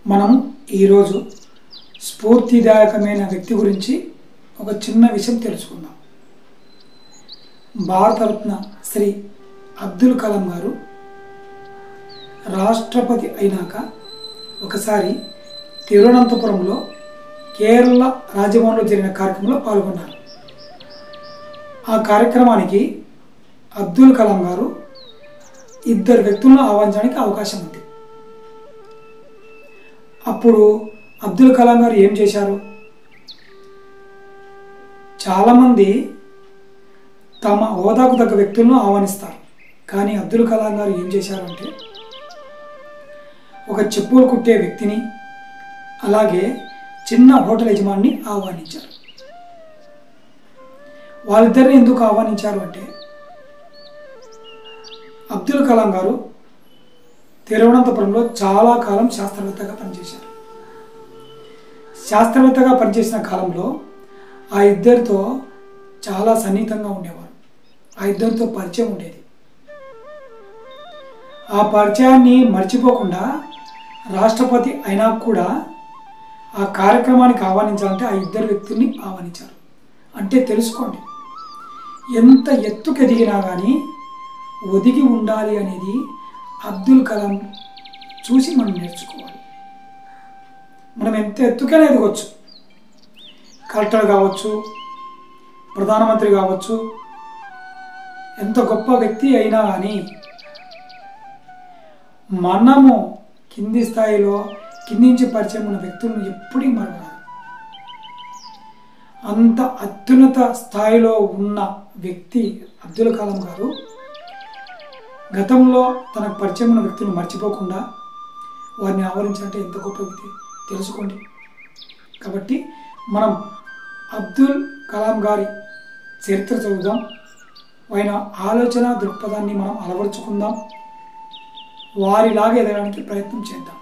మనం ఈరోజు స్ఫూర్తిదాయకమైన వ్యక్తి గురించి ఒక చిన్న విషయం తెలుసుకుందాం. భారతరత్న శ్రీ అబ్దుల్ కలాం గారు రాష్ట్రపతి అయినాక ఒకసారి తిరువనంతపురంలో కేరళ రాజభవన్లో జరిగిన కార్యక్రమంలో పాల్గొన్నారు. ఆ కార్యక్రమానికి అబ్దుల్ కలాం గారు ఇద్దరు వ్యక్తులను ఆహ్వానించడానికి అవకాశం ఉంది. అప్పుడు అబ్దుల్ కలాం గారు ఏం చేశారు? చాలామంది తమ హోదాకు తగ్గ వ్యక్తులను ఆహ్వానిస్తారు, కానీ అబ్దుల్ కలాం గారు ఏం చేశారు అంటే ఒక చెప్పులు కుట్టే వ్యక్తిని, అలాగే చిన్న హోటల్ యజమానిని ఆహ్వానించారు. వాళ్ళిద్దరిని ఎందుకు ఆహ్వానించారు అంటే అబ్దుల్ కలాం గారు తిరువనంతపురంలో చాలా కాలం శాస్త్రవేత్తగా పనిచేశారు. శాస్త్రవేత్తగా పనిచేసిన కాలంలో ఆ ఇద్దరితో చాలా సన్నిహితంగా ఉండేవారు. ఆ ఇద్దరితో పరిచయం ఉండేది. ఆ పరిచయాన్ని మర్చిపోకుండా రాష్ట్రపతి అయినా కూడా ఆ కార్యక్రమానికి ఆహ్వానించాలంటే ఆ ఇద్దరు వ్యక్తుల్ని ఆహ్వానించారు. అంటే తెలుసుకోండి, ఎంత ఎత్తుకు ఎదిగినా కానీ ఒదిగి ఉండాలి అనేది అబ్దుల్ కలాం చూసి మనం నేర్చుకోవాలి. మనం ఎంత ఎత్తుకైనా ఎదగవచ్చు, కలెక్టర్ కావచ్చు, ప్రధానమంత్రి కావచ్చు, ఎంత గొప్ప వ్యక్తి అయినా కానీ మనము కింది స్థాయిలో కింది నుంచి పరిచయం ఉన్న వ్యక్తులను ఎప్పుడూ మరవరాదు. అంత అత్యున్నత స్థాయిలో ఉన్న వ్యక్తి అబ్దుల్ కలాం గారు గతంలో తనకు పరిచయం ఉన్న వ్యక్తులను మర్చిపోకుండా వారిని ఆవరించాలంటే ఎంత గొప్ప వ్యక్తి తెలుసుకోండి. కాబట్టి మనం అబ్దుల్ కలాం గారి చరిత్ర చదువుదాం, ఆయన ఆలోచన దృక్పథాన్ని మనం అలవరుచుకుందాం, వారిలాగా ఎదగడానికి ప్రయత్నం చేద్దాం.